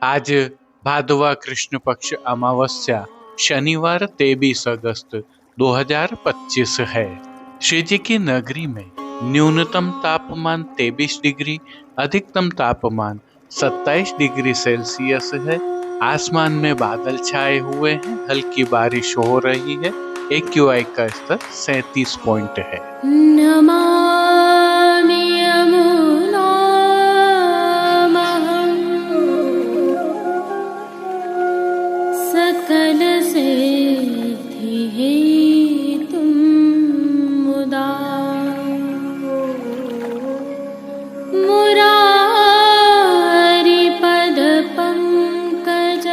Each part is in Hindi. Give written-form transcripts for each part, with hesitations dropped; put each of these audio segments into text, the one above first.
आज भादवा कृष्ण पक्ष अमावस्या शनिवार 23 अगस्त 2025 है। श्री जी की नगरी में न्यूनतम तापमान 23 डिग्री, अधिकतम तापमान 27 डिग्री सेल्सियस है। आसमान में बादल छाए हुए हैं, हल्की बारिश हो रही है। AQI का स्तर 37 पॉइंट है। नमामि यमुनामहं सकलसिद्धिहेतुं मुदा मुरारिपदपङ्कज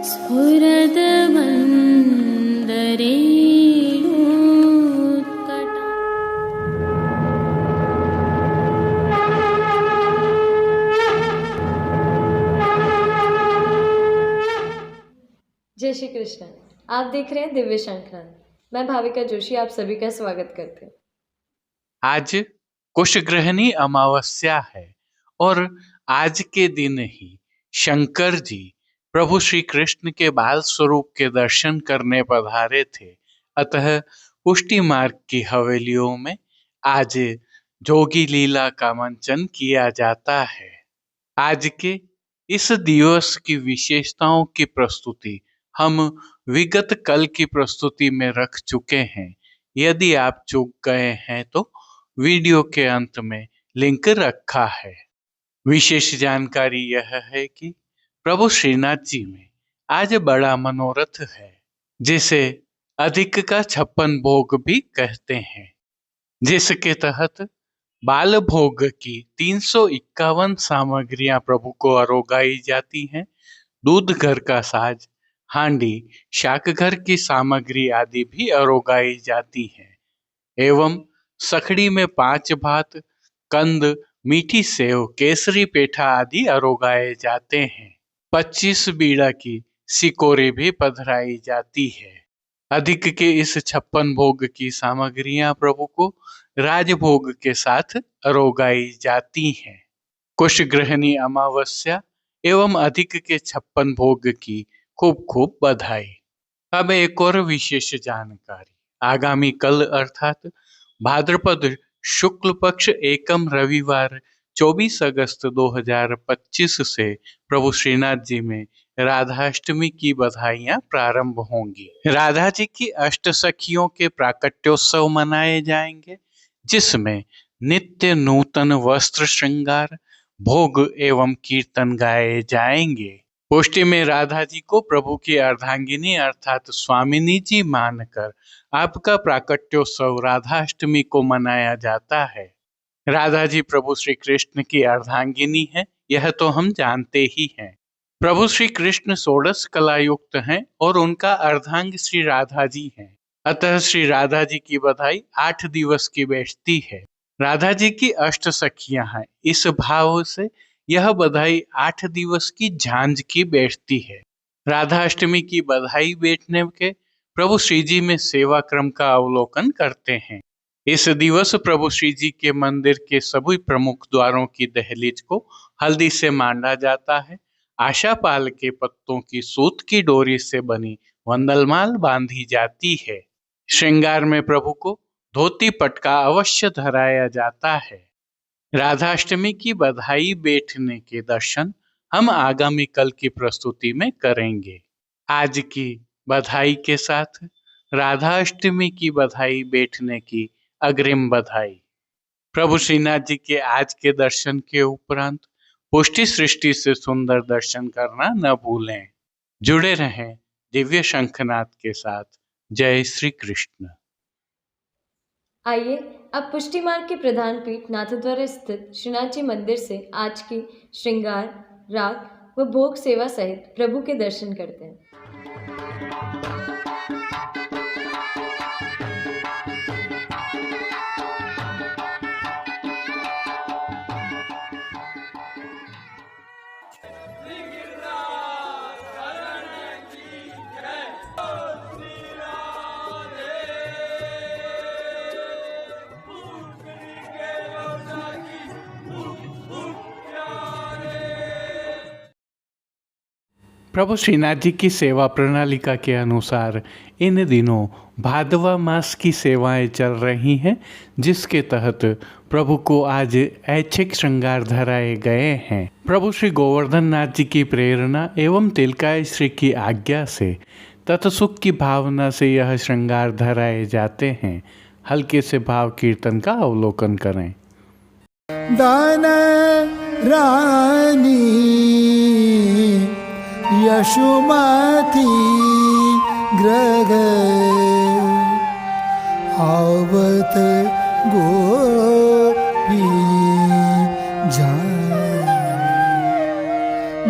स्फुरद्वन्दरे जय श्री कृष्ण। आप देख रहे हैं दिव्य शंखनाद। मैं भाविका जोशी आप सभी का स्वागत करते हैं। आज कुशग्रहणी अमावस्या है और आज के दिन ही शंकर जी प्रभु श्री कृष्ण के बाल स्वरूप के दर्शन करने पधारे थे। अतः पुष्टि मार्ग की हवेलियों में आज जोगी लीला का मंचन किया जाता है। आज के इस दिवस की विशेषताओं की प्रस्तुति हम विगत कल की प्रस्तुति में रख चुके हैं। यदि आप चूक गए हैं तो वीडियो के अंत में लिंक रखा है। विशेष जानकारी यह है कि प्रभु श्रीनाथ जी में आज बड़ा मनोरथ है, जिसे अधिक का 56 भोग भी कहते हैं, जिसके तहत बाल भोग की 351 सामग्रियां प्रभु को अरोगाई जाती हैं। दूध घर का साज, हांडी, शाक घर की सामग्री आदि भी अरोगाई जाती है एवं सखड़ी में 5 भात, कंद, मीठी सेव, केसरी पेठा आदि अरोगाए जाते हैं। 25 बीड़ा की सिकोरे भी पधराई जाती है। अधिक के इस 56 भोग की सामग्रियां प्रभु को राजभोग के साथ अरोगाई जाती हैं। कुशग्रहणी अमावस्या एवं अधिक के 56 भोग की खूब खूब बधाई। अब एक और विशेष जानकारी। आगामी कल अर्थात भाद्रपद शुक्ल पक्ष एकम रविवार 24 अगस्त 2025 से प्रभु श्रीनाथ जी में राधाष्टमी की बधाइयां प्रारंभ होंगी। राधा जी की अष्ट सखियों के प्राकट्योत्सव मनाए जाएंगे, जिसमें नित्य नूतन वस्त्र श्रृंगार, भोग एवं कीर्तन गाए जाएंगे। पुष्टि में राधा जी को प्रभु की अर्धांगिनी अर्थात स्वामिनी जी मानकर आपका प्राकट्योत्सव राधाष्टमी को मनाया जाता है। राधा जी प्रभु श्री कृष्ण की अर्धांगिनी है, यह तो हम जानते ही हैं। प्रभु श्री कृष्ण 16 कला युक्त हैं और उनका अर्धांग श्री राधा जी हैं। अतः श्री राधा जी की बधाई 8 दिवस की बैठती है। राधा जी की अष्ट सखियां हैं, इस भाव से यह बधाई 8 दिवस की झांझ की बैठती है। राधाष्टमी की बधाई बैठने के प्रभु श्री जी में सेवा क्रम का अवलोकन करते हैं। इस दिवस प्रभु श्री जी के मंदिर के सभी प्रमुख द्वारों की दहलीज को हल्दी से मांडा जाता है। आशापाल के पत्तों की सूत की डोरी से बनी वंदलमाल बांधी जाती है। श्रृंगार में प्रभु को धोती पटका अवश्य धराया जाता है। राधाष्टमी की बधाई बैठने के दर्शन हम आगामी कल की प्रस्तुति में करेंगे। आज की बधाई के साथ राधाष्टमी की बधाई बैठने की अग्रिम बधाई। प्रभु श्रीनाथ जी के आज के दर्शन के उपरांत पुष्टि सृष्टि से सुंदर दर्शन करना न भूलें। जुड़े रहें दिव्य शंखनाद के साथ। जय श्री कृष्ण। आइए अब पुष्टि मार्ग के प्रधान पीठ नाथद्वारा स्थित श्रीनाथ जी मंदिर से आज की श्रृंगार, राग व भोग सेवा सहित प्रभु के दर्शन करते हैं। प्रभु श्रीनाथ जी की सेवा प्रणालिका के अनुसार इन दिनों भादवा मास की सेवाएं चल रही हैं, जिसके तहत प्रभु को आज ऐच्छिक श्रृंगार धराए गए हैं। प्रभु श्री गोवर्धन नाथ जी की प्रेरणा एवं तिलकाय श्री की आज्ञा से तत्सुख की भावना से यह श्रृंगार धराए जाते हैं। हल्के से भाव कीर्तन का अवलोकन करें। दान रानी यशुमती ग्रह आवत गोपी जान।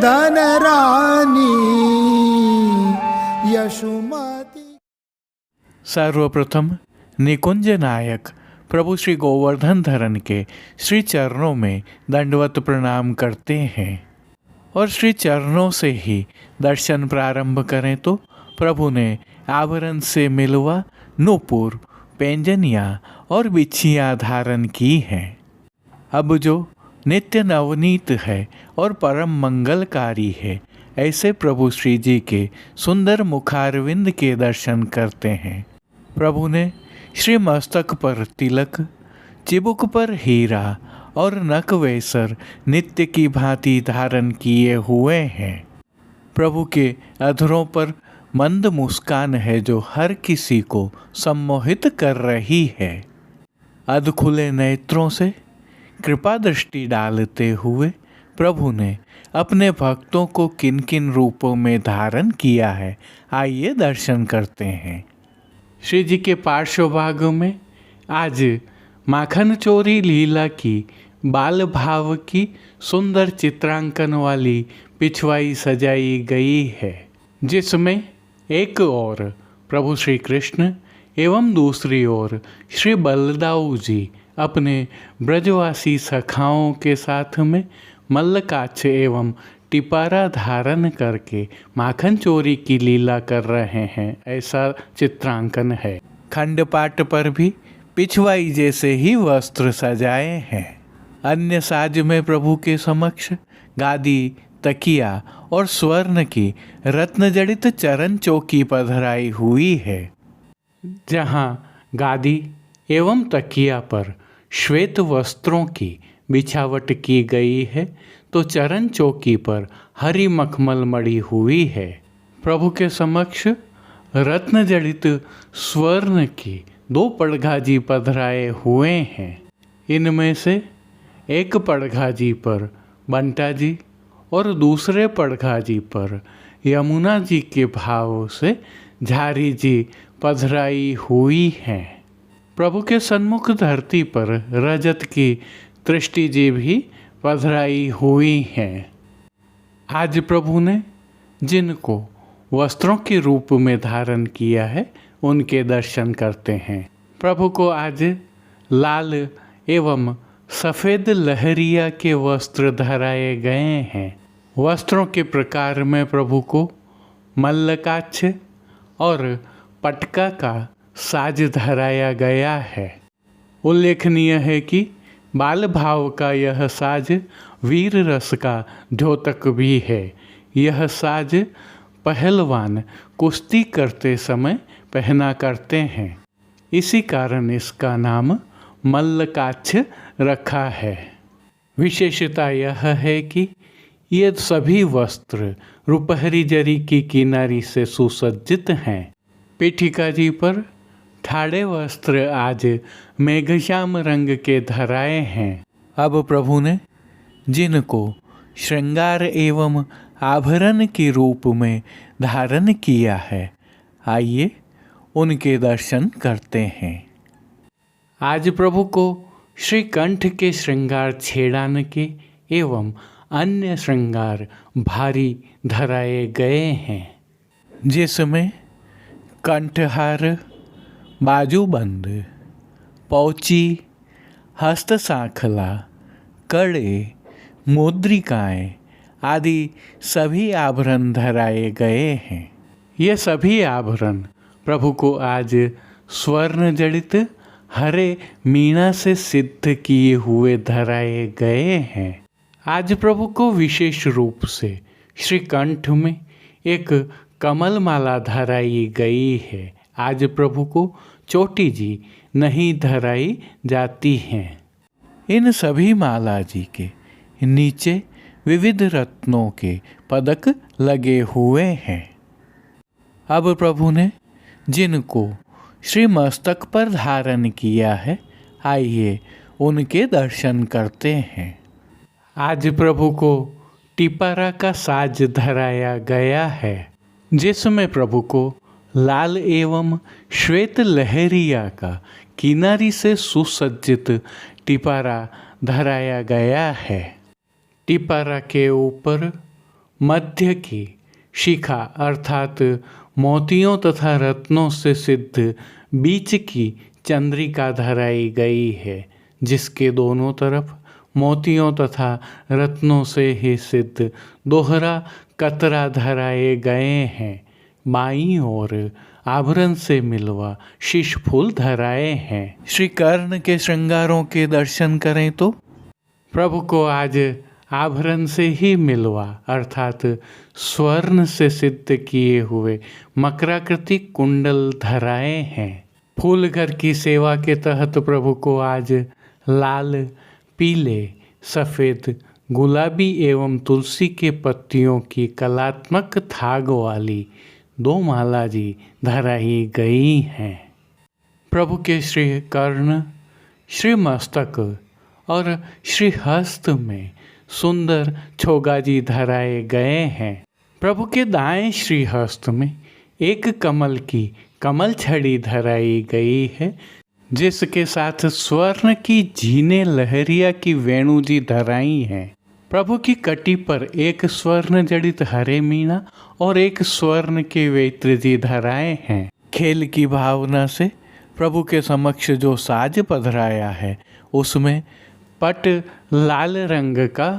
दान रानी यशुमती। सर्वप्रथम निकुंज नायक प्रभु श्री गोवर्धन धरन के श्री चरणों में दंडवत प्रणाम करते हैं और श्री चरणों से ही दर्शन प्रारंभ करें तो प्रभु ने आभरण से मिलवा नूपुर, पैंजनियाँ और बिछियाँ धारण की हैं। अब जो नित्य नवनीत है और परम मंगलकारी है, ऐसे प्रभु श्री जी के सुंदर मुखारविंद के दर्शन करते हैं। प्रभु ने श्री मस्तक पर तिलक, चिबुक पर हीरा और नक वेसर नित्य की भांति धारण किए हुए हैं। प्रभु के अधरों पर मंद मुस्कान है जो हर किसी को सम्मोहित कर रही है। अध खुले नेत्रों से कृपा दृष्टि डालते हुए प्रभु ने अपने भक्तों को किन किन रूपों में धारण किया है, आइए दर्शन करते हैं। श्री जी के पार्श्व भाग में आज माखन चोरी लीला की बाल भाव की सुंदर चित्रांकन वाली पिछवाई सजाई गई है, जिसमें एक ओर प्रभु श्री कृष्ण एवं दूसरी ओर श्री बलदाऊ जी अपने ब्रजवासी सखाओं के साथ में मल्लकाक्ष एवं टिपारा धारण करके माखन चोरी की लीला कर रहे हैं, ऐसा चित्रांकन है। खंडपाट पर भी पिछवाई जैसे ही वस्त्र सजाए हैं। अन्य साज में प्रभु के समक्ष गादी, तकिया और स्वर्ण की रत्न जड़ित चरण चौकी पधराई हुई है, जहाँ गादी एवं तकिया पर श्वेत वस्त्रों की बिछावट की गई है तो चरण चौकी पर हरी मखमल मड़ी हुई है। प्रभु के समक्ष रत्न जड़ित स्वर्ण की 2 पड़घाजी पधराए हुए हैं। इनमें से एक पड़घाजी पर बंटा जी और दूसरे पड़घाजी पर यमुना जी के भाव से झारी जी पधराई हुई हैं। प्रभु के सन्मुख धरती पर रजत की दृष्टि जी भी पधराई हुई हैं। आज प्रभु ने जिनको वस्त्रों के रूप में धारण किया है, उनके दर्शन करते हैं। प्रभु को आज लाल एवं सफ़ेद लहरिया के वस्त्र धराए गए हैं। वस्त्रों के प्रकार में प्रभु को मल्लकाक्ष और पटका का साज धराया गया है। उल्लेखनीय है कि बाल भाव का यह साज वीर रस का द्योतक भी है। यह साज पहलवान कुश्ती करते समय पहना करते हैं, इसी कारण इसका नाम मल्लकाक्ष रखा है। विशेषता यह है कि ये सभी वस्त्र रुपहरी जरी की किनारी से सुसज्जित हैं। पीठिका जी पर ठाड़े वस्त्र आज मेघश्याम रंग के धराए हैं। अब प्रभु ने जिनको श्रृंगार एवं आभरण के रूप में धारण किया है, आइए उनके दर्शन करते हैं। आज प्रभु को श्री कंठ के श्रृंगार छेड़ान के एवं अन्य श्रृंगार भारी धराए गए हैं, जिसमें कंठहार, बाजूबंद, पौची, हस्त सांखला, कड़े, मुद्रिकाएँ आदि सभी आभरण धराए गए हैं। ये सभी आभरण प्रभु को आज स्वर्ण जड़ित हरे मीणा से सिद्ध किए हुए धराए गए हैं। आज प्रभु को विशेष रूप से श्री कंठ में एक कमल माला धराई गई है। आज प्रभु को चोटी जी नहीं धराई जाती हैं। इन सभी माला जी के नीचे विविध रत्नों के पदक लगे हुए हैं। अब प्रभु ने जिनको श्री मस्तक पर धारण किया है, आइए उनके दर्शन करते हैं। आज प्रभु को टिपारा का साज धराया गया है, जिसमें प्रभु को लाल एवं श्वेत लहरिया का किनारी से सुसज्जित टिपारा धराया गया है। टिपारा के ऊपर मध्य की शिखा अर्थात मोतियों तथा रत्नों से सिद्ध बीच की चंद्रिका धराई गई है, जिसके दोनों तरफ मोतियों तथा रत्नों से ही सिद्ध दोहरा कतरा धराए गए हैं। बाईं ओर आभरण से मिलवा शीश फूल धराए हैं। श्री कर्ण के श्रृंगारों के दर्शन करें तो प्रभु को आज आभरण से ही मिलवा अर्थात स्वर्ण से सिद्ध किए हुए मकराकृति कुंडल धराए हैं। फूल घर की सेवा के तहत प्रभु को आज लाल, पीले, सफ़ेद, गुलाबी एवं तुलसी के पत्तियों की कलात्मक थाग वाली 2 माला जी धराई गई हैं। प्रभु के श्री कर्ण, श्री मस्तक और श्री हस्त में सुंदर छोगाजी धराए गए हैं। प्रभु के दाएं श्री हस्त में एक कमल की कमल छड़ी धराई गई है, जिसके साथ स्वर्ण की झीने लहरिया की वेणु जी धराई हैं। प्रभु की कटी पर एक स्वर्ण जड़ित हरे मीना और एक स्वर्ण के वेत्र जी धराए हैं। खेल की भावना से प्रभु के समक्ष जो साज पधराया है, उसमें पट लाल रंग का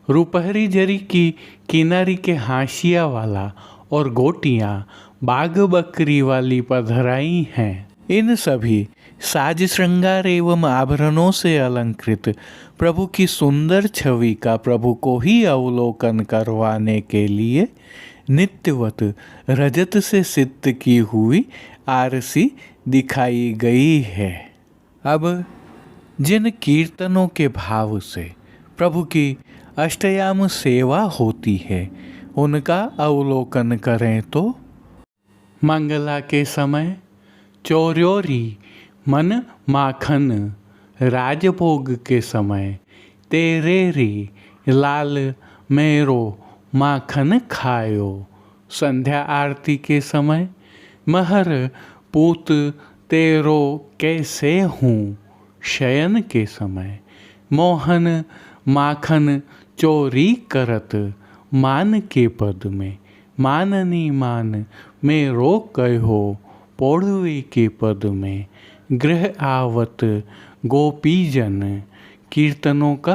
रुपहरी जरी की किनारी के हाशिया वाला और गोटियां बाघ बकरी वाली पधराई हैं। इन सभी साज श्रृंगार एवं आभरणों से अलंकृत प्रभु की सुंदर छवि का प्रभु को ही अवलोकन करवाने के लिए नित्यवत रजत से सिद्ध की हुई आरसी दिखाई गई है। अब जिन कीर्तनों के भाव से प्रभु की अष्टयाम सेवा होती है, उनका अवलोकन करें तो मंगला के समय चौर्योरी मन माखन, राजभोग के समय तेरेरी लाल मेरो माखन खायो, संध्या आरती के समय महर पूत तेरो कैसे हूँ, शयन के समय मोहन माखन चोरी करत, मान के पद में माननी मान मेरो कहो, पौड़वे के पद में गृह आवत गोपीजन। कीर्तनों का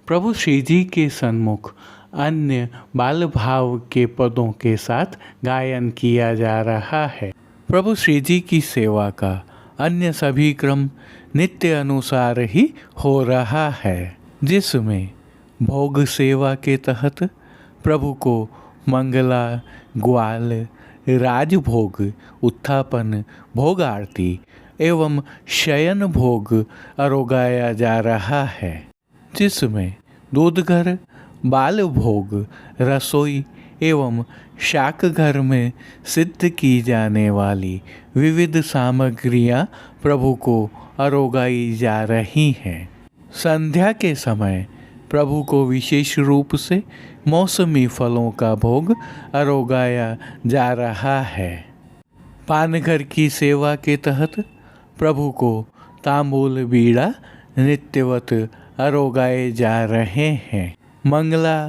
प्रभु श्री जी के सन्मुख अन्य बाल भाव के पदों के साथ गायन किया जा रहा है। प्रभु श्री जी की सेवा का अन्य सभी क्रम नित्य अनुसार ही हो रहा है, जिसमें भोग सेवा के तहत प्रभु को मंगला, ग्वाल, राजभोग, उत्थापन, भोग आरती एवं शयन भोग अरोगाया जा रहा है, जिसमें दूधघर, बाल भोग, रसोई एवं शाक घर में सिद्ध की जाने वाली विविध सामग्रियां प्रभु को अरोगाई जा रही हैं। संध्या के समय प्रभु को विशेष रूप से मौसमी फलों का भोग अरोगाया जा रहा है। पानघर की सेवा के तहत प्रभु को तांबूल बीड़ा नित्यवत अरोगाए जा रहे हैं। मंगला,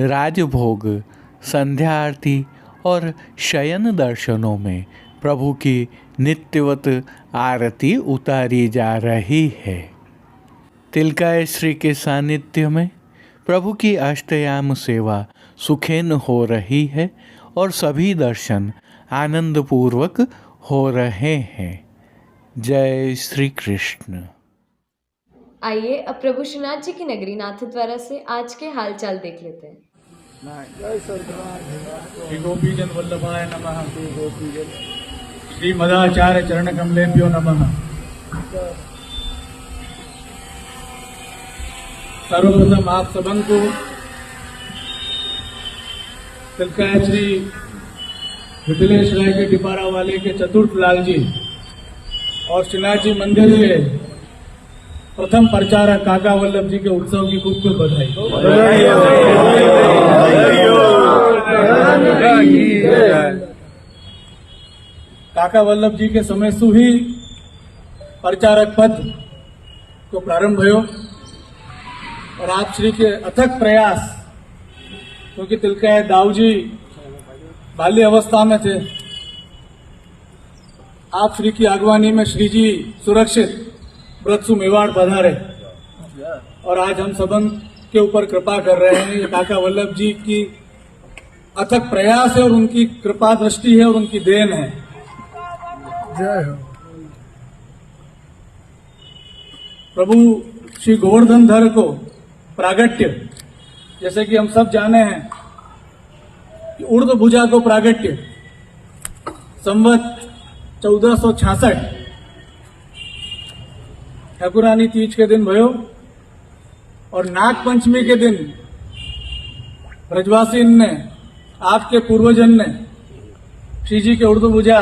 राजभोग, संध्या आरती और शयन दर्शनों में प्रभु की नित्यवत आरती उतारी जा रही है। तिलकाय श्री के सानिध्य में प्रभु की अष्टयाम सेवा सुखेन हो रही है और सभी दर्शन आनंद पूर्वक हो रहे हैं। जय श्री कृष्ण। आइए अब प्रभु श्रीनाथ जी की नगरी नाथद्वारा से आज के हालचाल देख लेते हैं। श्री गोपीजन वल्लभाय नमः। श्री मदाचार्य चरण कमलेभ्यो नमः। सर्वप्रथम आप सबन को तिलकायत श्री मिथिलेश राय के डिपारा वाले के चतुर्थ लाल जी और श्रीनाथ जी मंदिर के प्रथम प्रचारक काका वल्लभ जी के उत्सव की खूब खूब बधाई। काका वल्लभ जी के समय से ही प्रचारक पद को प्रारंभ भयो और आप श्री के अथक प्रयास, क्योंकि तिलकायत दाऊ जी बाल्य अवस्था में थे, आप श्री की अगवानी में श्री जी सुरक्षित व्रतसु मेवाड़ पधारे और आज हम सबन के ऊपर कृपा कर रहे हैं। ये काका वल्लभ जी की अथक प्रयास है और उनकी कृपा दृष्टि है और उनकी देन है। जय हो। प्रभु श्री गोवर्धन धर को प्रागट्य, जैसे कि हम सब जाने हैं कि उर्द भुजा को प्रागट्य संवत 1466 ठाकुरानी तीज के दिन भयो और नाग पंचमी के दिन ब्रजवासी ने, आपके पूर्वजन ने श्री जी के उर्दू भुजा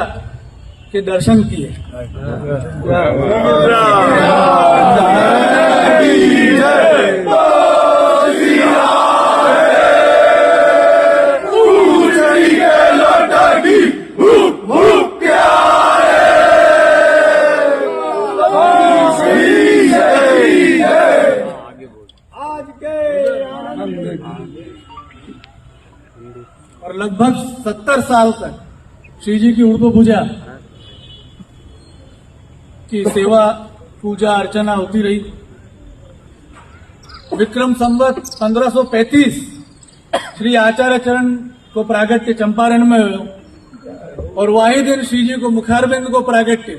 के दर्शन किए। और लगभग 70 साल तक श्री जी की उर्दू भुजा की सेवा पूजा अर्चना होती रही। विक्रम संवत 1535 श्री आचार्य चरण को प्रागट्य चंपारण में हुए और वही दिन श्री जी को मुखारबिंद को प्रागट्य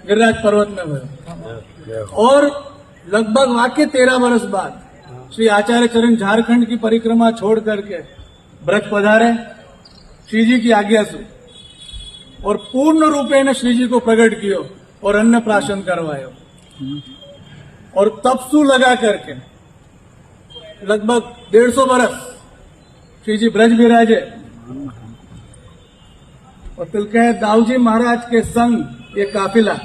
गिरिराज पर्वत में हुए और लगभग वाकई 13 वर्ष बाद श्री आचार्य चरण झारखंड की परिक्रमा छोड़ करके ब्रज पधारे श्री जी की आज्ञा से और पूर्ण रूपे ने श्री जी को प्रकट कियो और अन्न प्राशन करवायो और तपसु लगा करके लगभग 150 वर्ष श्री जी ब्रज विराजे और तिलकायत दाऊ जी महाराज के संग ये काफिला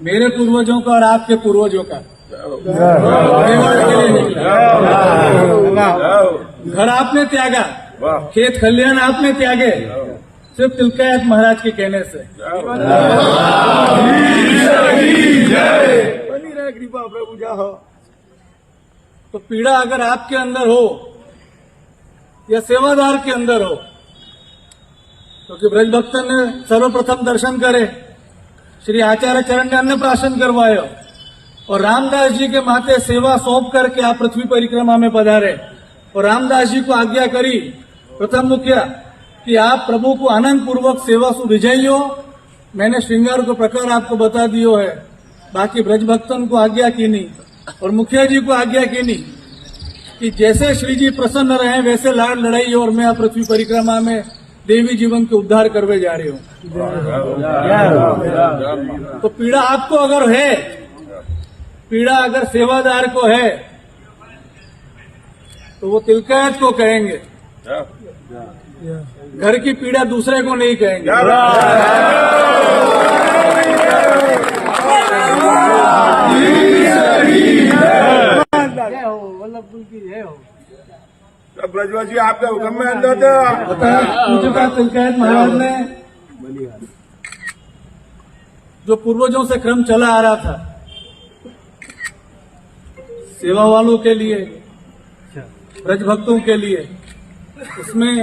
मेरे पूर्वजों का और आपके पूर्वजों का मेवाड़ के लिए निकला। घर आपने त्यागा, खेत खलियान आपने त्यागे, सिर्फ तिलकायत महाराज के कहने से। बनी रहे कृपा प्रभु जाहो। तो पीड़ा अगर आपके अंदर हो या सेवादार के अंदर हो, क्योंकि ब्रज भक्तन ने सर्वप्रथम दर्शन करे, श्री आचार्य चरण ने अन्न प्राशन करवायो और रामदास जी के माथे सेवा सौंप करके आप पृथ्वी परिक्रमा में पधारे और रामदास जी को आज्ञा करी प्रथम मुखिया कि आप प्रभु को आनंद पूर्वक सेवा सु विजयी। मैंने श्रृंगार को प्रकार आपको बता दियो है, बाकी ब्रज भक्तन को आज्ञा की नहीं और मुखिया जी को आज्ञा की नहीं कि जैसे श्री जी प्रसन्न रहे वैसे लाड़ लड़ाई और मैं पृथ्वी परिक्रमा में देवी जीवन के उद्धार करवे जा रही हूँ। तो पीड़ा आपको अगर है, पीड़ा अगर सेवादार को है तो वो तिलकायत को कहेंगे, घर की पीड़ा दूसरे को नहीं कहेंगे। ब्रजवासी आपके हुक्म में अंदर था। तिलकायत महाराज ने जो पूर्वजों से क्रम चला आ रहा था सेवा वालों के लिए, ब्रज भक्तों के लिए, उसमें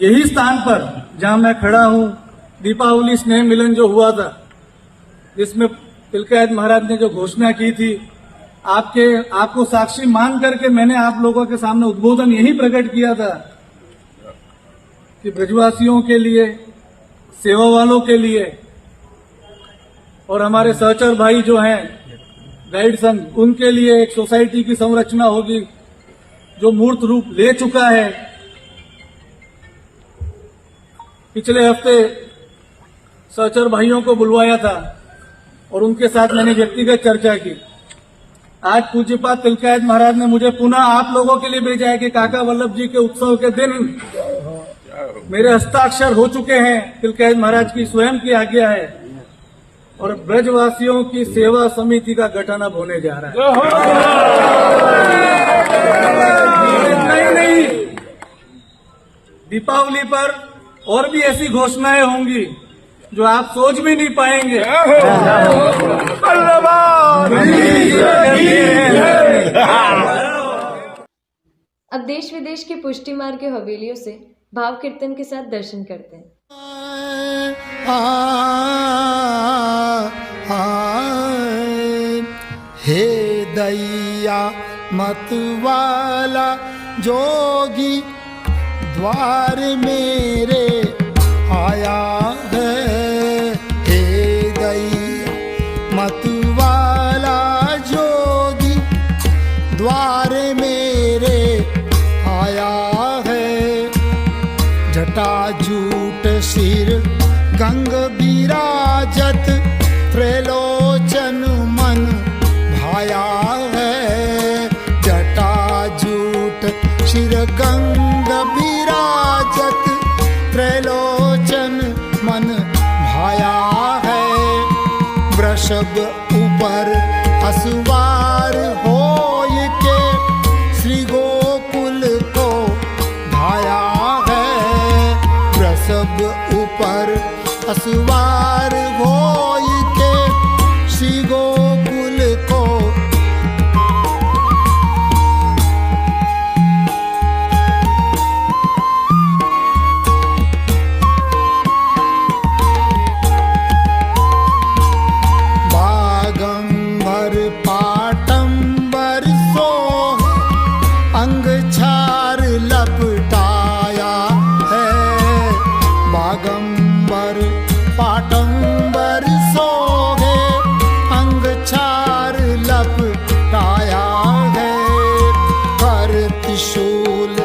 यही स्थान पर जहां मैं खड़ा हूं दीपावली स्नेह मिलन जो हुआ था, जिसमें तिलकायत महाराज ने जो घोषणा की थी, आपको साक्षी मान करके मैंने आप लोगों के सामने उद्बोधन यही प्रकट किया था कि ब्रजवासियों के लिए, सेवा वालों के लिए और हमारे सहचर भाई जो हैं गाइड संघ, उनके लिए एक सोसाइटी की संरचना होगी जो मूर्त रूप ले चुका है। पिछले हफ्ते सहचर भाइयों को बुलवाया था और उनके साथ मैंने व्यक्तिगत चर्चा की। आज पूज्यपाद तिलकायत महाराज ने मुझे पुनः आप लोगों के लिए भेजा है कि काका वल्लभ जी के उत्सव के दिन मेरे हस्ताक्षर हो चुके हैं। तिलकायत महाराज की स्वयं की आज्ञा है और ब्रजवासियों की सेवा समिति का गठन अब होने जा रहा है। नहीं, दीपावली पर और भी ऐसी घोषणाएं होंगी जो आप सोच भी नहीं पाएंगे। अब देश विदेश के पुष्टि मार्ग के हवेलियों से भाव कीर्तन के साथ दर्शन करते हैं। हे दैया मतवाला जोगी द्वार मेरे आया है। हे दैया मतवाला जोगी द्वार मेरे आया है। जटा जूट सिर गंग विराजत त्रैलोचन मन भाया है। जटा जूट सिर गंग विराजत त्रैलोचन मन भाया है। वृषभ ऊपर असवार होय के श्री गोकुल को धाया है। वृषभ ऊपर असवार होय के श्री गोकुल को बागंबर पाटंबर सोह अंग छार लपटाया है। बागंबर पाटंबर सोहे अंग छार लपटाया है। कर त्रिशूल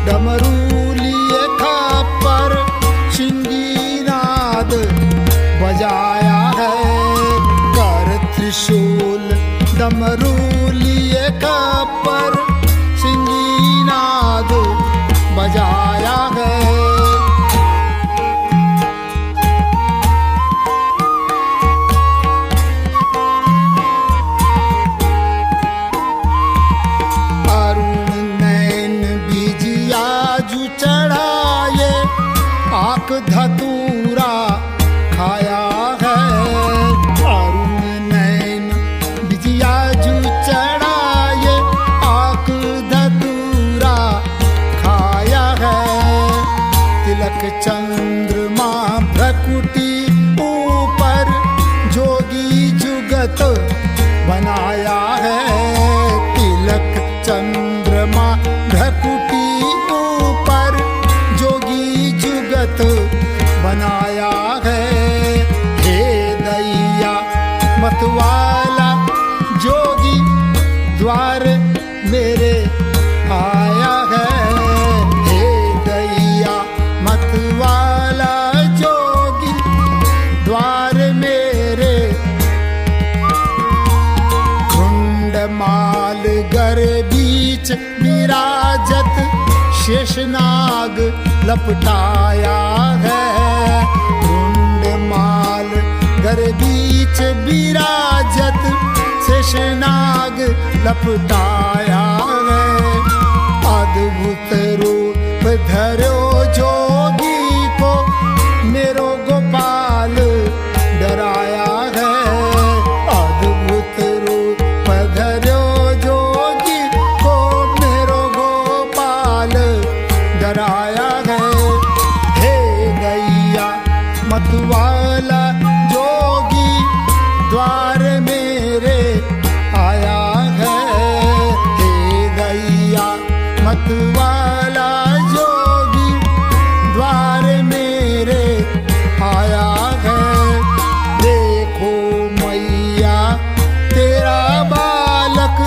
डमरूलिए खप्पर सिंगीनाद बजाया है। कर त्रिशूल डमरूलिए खप्पर सिंगीनाद बजाया है। धतूरा खाया है। अरुण नैन बिजिया जू चढ़ाए आक धतूरा खाया है। तिलक चंद्रमा भ्रकुटी ऊपर जोगी जुगत बनाया है। तिलक चंद्रमा भ्रकुटी ऊपर जोगी जुगत बनाया है। हे दैया मतवाला जोगी द्वार मेरे आया है। हे दैया मतवाला जोगी द्वार मेरे। घुंडमाल गर बीच विराजत शेषनाग लपटाया है। घुंडमाल गर बीच विराजत शेषनाग लपटाया है। अद्भुत रूप धरो जोगी को मेरो गोपाल डराया है। अद्भुत रूप धरो जोगी को मेरो गोपाल डराया है। हे दैया मतवाला जोगी द्वार मेरे आया है। हे दैया मतवाला जोगी द्वार मेरे आया है। देखो मैया तेरा बालक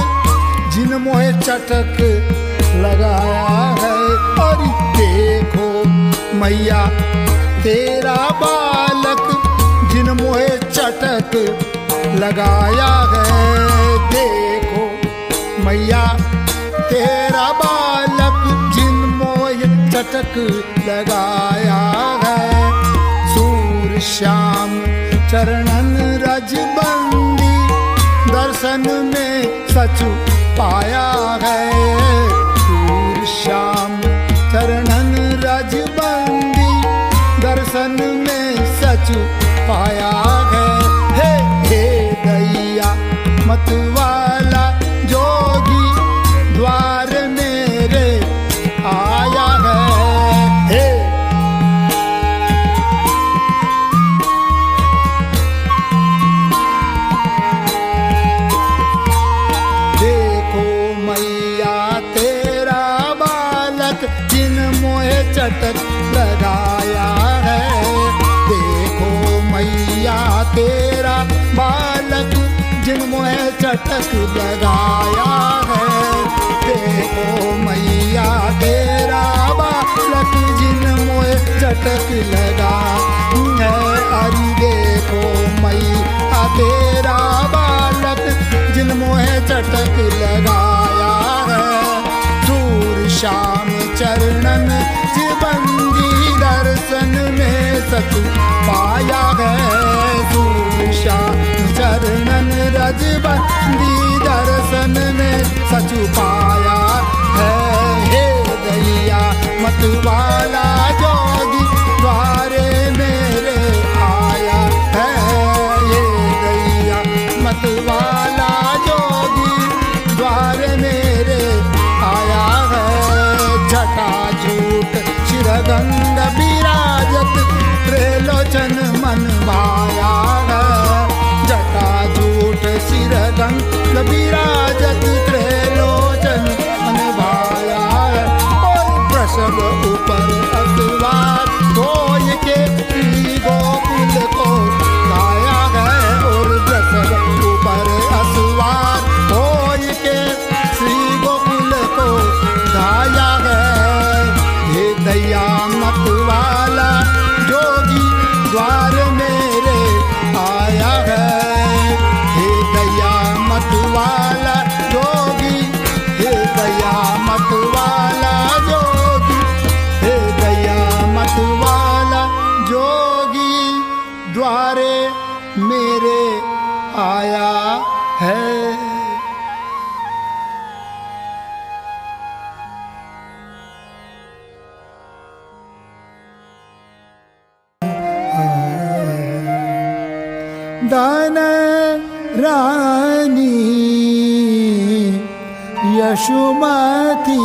जिन मोहे चटक लगा मैया तेरा बालक जिन मोहे चटक लगाया है। देखो मैया तेरा बालक जिन मोहे चटक लगाया है। सूर श्याम चरणन रजबंदी दर्शन में सच पाया है। सूर श्याम चरणन रजबंदी दर्शन में सच पाया है। हे दैया मतवाला जोगी द्वार मेरे आया है। देखो मैया तेरा बालक जिन मोहे चटक लगाया है। देखो मैया तेरा बालक जिन मोहे चटक लगाया है। देखो मैया तेरा बालक जिन मोहे चटक लगा है। अरे देखो मैया तेरा बालक जिन मोहे चटक लगाया है। सूर श्याम चरणन जिबंदी दर्शन में सच पाया है। सूर श्याम चरणन रजबंदी दर्शन में सच पाया है। हे दैया मतवाला जोगी द्वारे मेरे आया है। हे दैया मतवाला जोगी द्वारे मेरे आया है। जटा झूठ शिरगंग विराजत त्रिलोचन मन भाया है। जटा झूठ शिरगंग विराजत त्रिलोचन मन भाया है। और प्रसव ऊपर असवार धोय के श्री गोकुल को गाया है। और प्रसव ऊपर असवार धोय के श्री गोकुल को गाया है। हे दैया मतवाला जोगी द्वार मेरे आया है। हे दैया मतवाला जोगी, हे दैया मतवाला जोगी, हे दैया मतवाला जोगी द्वारे मेरे आया है। दान रानी यशोमती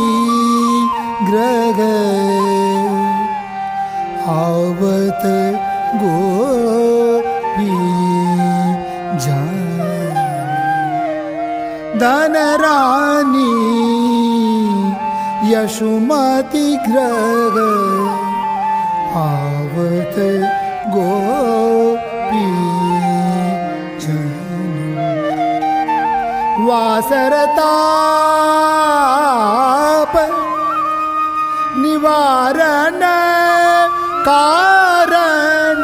ग्रह आवत गोपी जान। दान रानी यशोमती ग्रह आवत गोपी वासरताप निवारण कारण।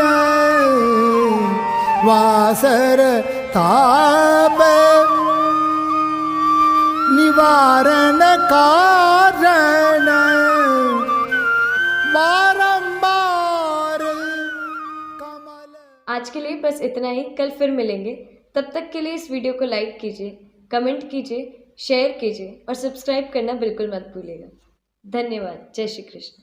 वासरताप निवारण कारण बारंबार कमल। आज के लिए बस इतना ही। कल फिर मिलेंगे। तब तक के लिए इस वीडियो को लाइक कीजिए, कमेंट कीजिए, शेयर कीजिए और सब्सक्राइब करना बिल्कुल मत भूलिएगा। धन्यवाद। जय श्री कृष्ण।